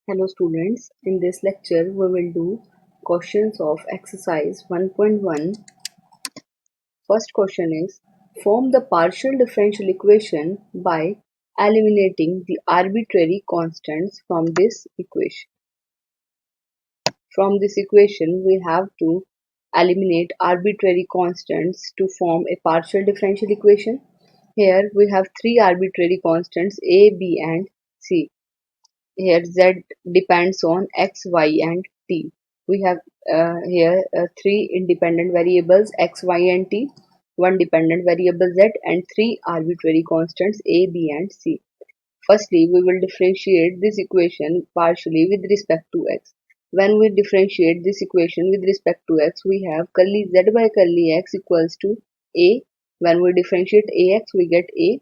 Hello students, in this lecture we will do questions of exercise 1.1. First question is, form the partial differential equation by eliminating the arbitrary constants from this equation. From this equation we have to eliminate arbitrary constants to form a partial differential equation. Here we have three arbitrary constants a, b and c. Here z depends on x, y and t. We have here three independent variables x, y and t, one dependent variable z and three arbitrary constants a, b and c. Firstly, we will differentiate this equation partially with respect to x. When we differentiate this equation with respect to x, we have curly z by curly x equals to a. When we differentiate ax, we get a.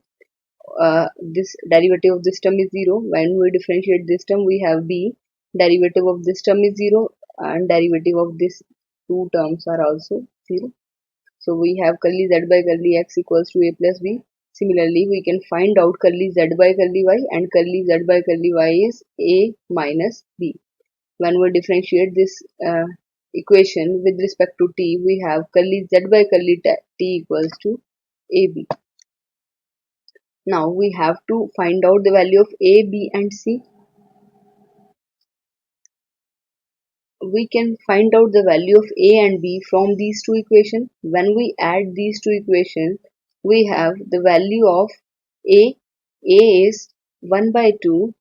This derivative of this term is 0. When we differentiate this term, we have b. Derivative of this term is 0 and derivative of these two terms are also 0. So we have curly z by curly x equals to a plus b. Similarly, we can find out curly z by curly y, and curly z by curly y is a minus b. When we differentiate this equation with respect to t, we have curly z by curly t equals to ab. Now we have to find out the value of a, b and c. We can find out the value of a and b from these two equations. When we add these two equations, we have the value of a. A is 1 by 2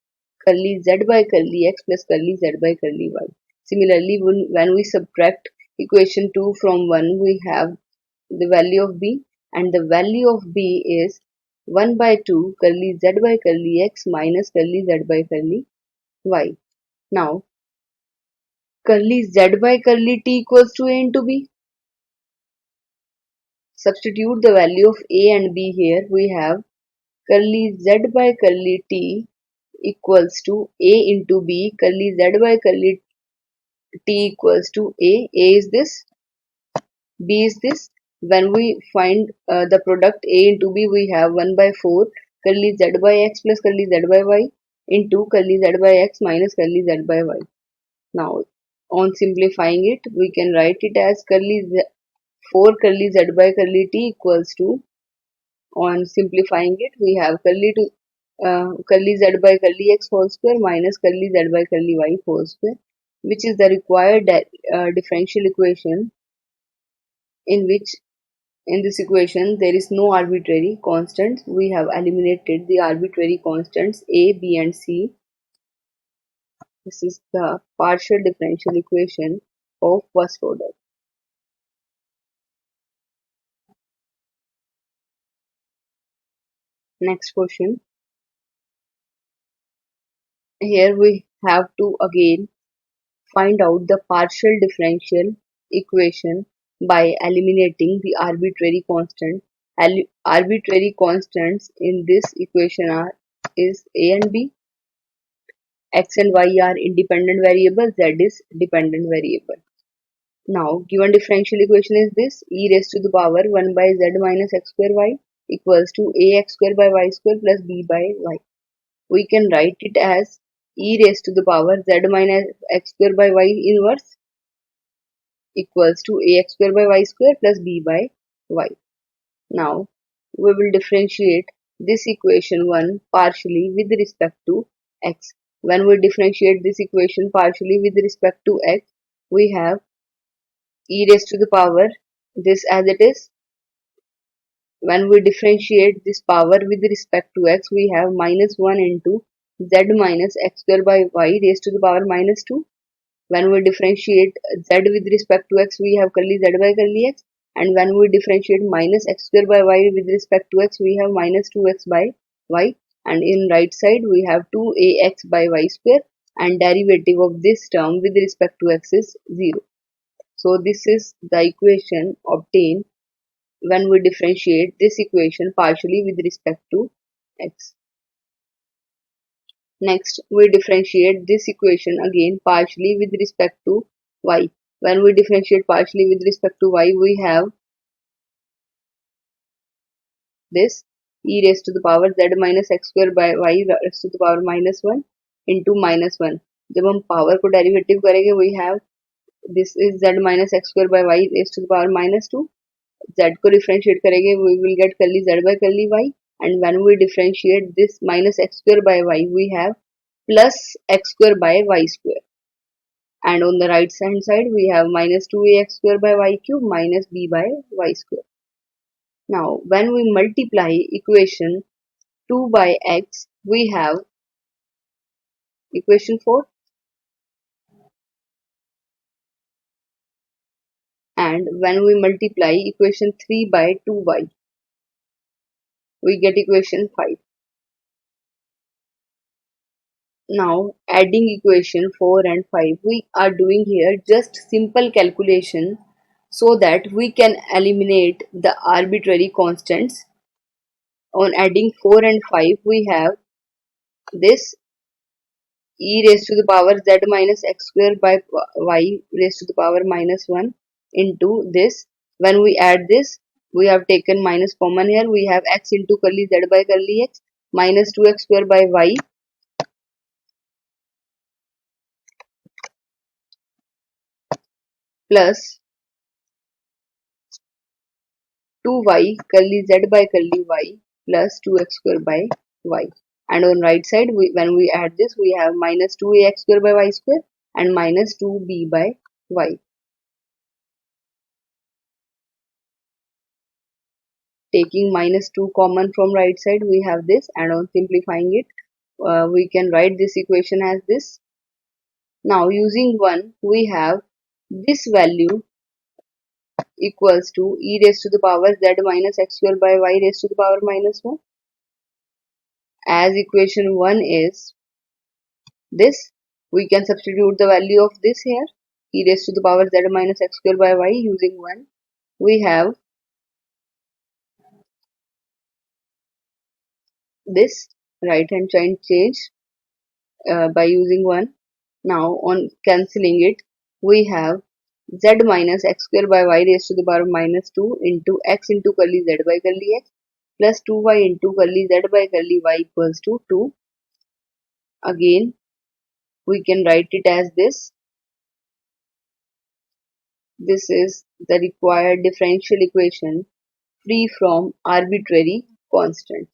curly z by curly x plus curly z by curly y. Similarly, when we subtract equation 2 from 1, we have the value of b, and the value of b is 1 by 2 curly z by curly x minus curly z by curly y. Now, curly z by curly t equals to a into b. Substitute the value of a and b here. We have curly z by curly t equals to a into b. Curly z by curly t equals to a. A is this, b is this. When we find the product a into b, we have 1 by 4 curly z by x plus curly z by y into curly z by x minus curly z by y. Now, on simplifying it, we can write it as 4 curly z by curly t equals to, on simplifying it, we have curly z by curly x whole square minus curly z by curly y whole square, which is the required differential equation, in which in this equation there is no arbitrary constants. We have eliminated the arbitrary constants a, b and c. This is the partial differential equation of first order. Next question. Here we have to again find out the partial differential equation by eliminating the arbitrary constant. Arbitrary constants in this equation is a and b. X and y are independent variables, z is dependent variable. Now, given differential equation is this: e raised to the power 1 by z minus x square y equals to ax square by y square plus b by y. We can write it as e raised to the power z minus x square by y inverse equals to ax square by y square plus b by y. Now, we will differentiate this equation 1 partially with respect to x. When we differentiate this equation partially with respect to x, we have e raised to the power this as it is. When we differentiate this power with respect to x, we have minus 1 into z minus x square by y raised to the power minus 2. When we differentiate z with respect to x, we have curly z by curly x, and when we differentiate minus x square by y with respect to x, we have minus 2x by y, and in right side we have 2ax by y square, and derivative of this term with respect to x is 0. So this is the equation obtained when we differentiate this equation partially with respect to x. Next, we differentiate this equation again partially with respect to y. When we differentiate partially with respect to y, we have this e raised to the power z minus x square by y raised to the power minus 1 into minus 1. जब हम power को derivative करेंगे we have this is z minus x square by y raised to the power minus 2. Z को differentiate करेंगे we will get curly z by curly y, and when we differentiate this minus x square by y we have plus x square by y square, and on the right hand side we have minus 2ax square by y cube minus b by y square. Now when we multiply equation 2 by x we have equation 4, and when we multiply equation 3 by 2y we get equation 5. Now adding equation 4 and 5 we are doing here just simple calculation so that we can eliminate the arbitrary constants. On adding 4 and 5 we have this e raised to the power z minus x square by y raised to the power minus 1 into this. When we add this we have taken minus common here, we have x into curly z by curly x minus 2x square by y plus 2y curly z by curly y plus 2x square by y, and on right side when we add this we have minus 2ax square by y square and minus 2b by y. Taking minus 2 common from right side we have this, and on simplifying it we can write this equation as this. Now using 1 we have this value equals to e raised to the power z minus x square by y raised to the power minus 1. As equation 1 is this, we can substitute the value of this here, e raised to the power z minus x square by y using 1. We have this right hand side change by using 1. Now on cancelling it, we have z minus x square by y raised to the power minus 2 into x into curly z by curly x plus 2y into curly z by curly y equals to 2. Again, we can write it as this. This is the required differential equation free from arbitrary constant.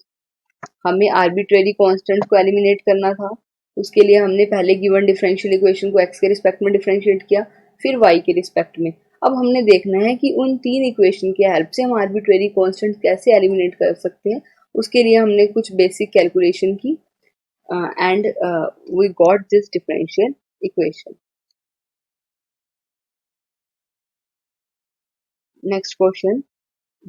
हमें arbitrary constant को eliminate करना था, उसके लिए हमने पहले given differential equation को x के रिस्पेक्ट में डिफरेंशिएट किया, फिर y के रिस्पेक्ट में. अब हमने देखना है कि उन तीन इक्वेशन की हेल्प से हम आर्बिट्रेरी कांस्टेंट कैसे एलिमिनेट कर सकते हैं. उसके लिए हमने कुछ बेसिक कैलकुलेशन की and we got this differential equation. Next question.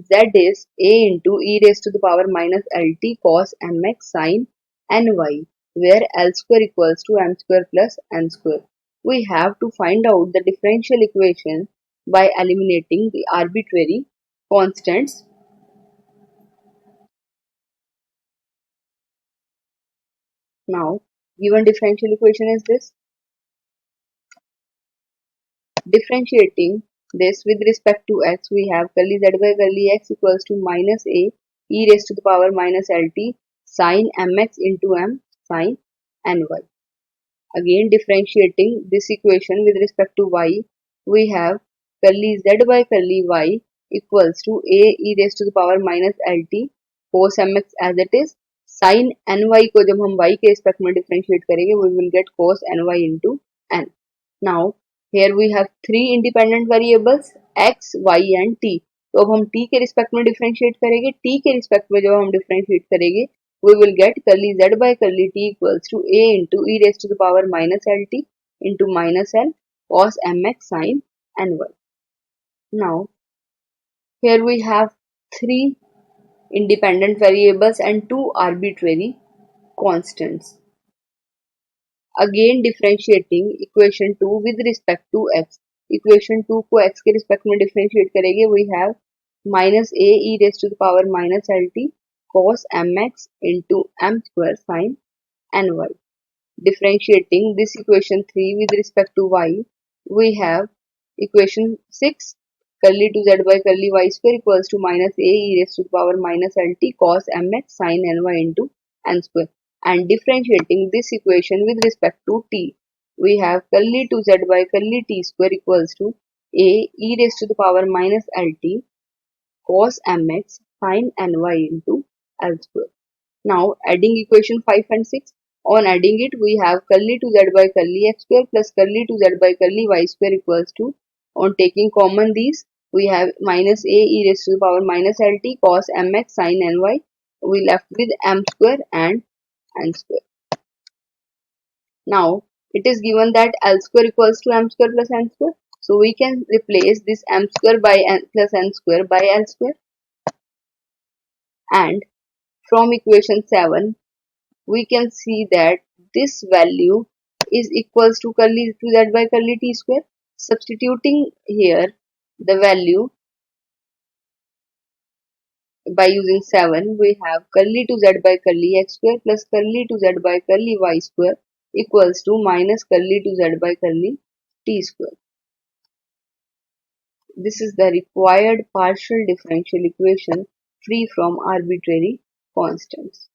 Z is a into e raised to the power minus lt cos mx sin ny, where L square equals to m square plus n square. We have to find out the differential equation by eliminating the arbitrary constants. Now given differential equation is this. Differentiating this with respect to x, we have curly z by curly x equals to minus a e raised to the power minus lt sin mx into m sin ny. Again differentiating this equation with respect to y, we have curly z by curly y equals to a e raised to the power minus lt cos mx as it is, sin ny को जब हम y के respect में differentiate करेंगे we will get cos ny into n. Now here we have three independent variables x, y and t. तो अब हम t के रिस्पेक्ट में डिफरेंशिएट करेंगे, t के रिस्पेक्ट में जब हम डिफरेंशिएट करेंगे we will get curly z by curly t equals to a into e raised to the power minus lt into minus l cos mx sin ny. Now here we have three independent variables and two arbitrary constants. Again differentiating equation 2 with respect to x. Equation 2 को x के respect में differentiate करेंगे, we have minus a e raised to the power minus lt cos mx into m square sin ny. Differentiating this equation 3 with respect to y, we have equation 6 curly to z by curly y square equals to minus a e raised to the power minus lt cos mx sin ny into n square. And differentiating this equation with respect to t, we have curly 2z by curly t square equals to a e raised to the power minus lt cos mx sin ny into L square. Now adding equation 5 and 6. On adding it, we have curly 2z by curly x square plus curly 2z by curly y square equals to, on taking common these, we have minus a e raised to the power minus lt cos mx sin ny. We left with m square and n square. Now it is given that L square equals to m square plus n square. So we can replace this m square by n plus n square by L square. And from equation 7, we can see that this value is equals to curly 2z by curly t square. Substituting here the value by using 7, we have curly 2z by curly x square plus curly 2z by curly y square equals to minus curly 2z by curly t square. This is the required partial differential equation free from arbitrary constants.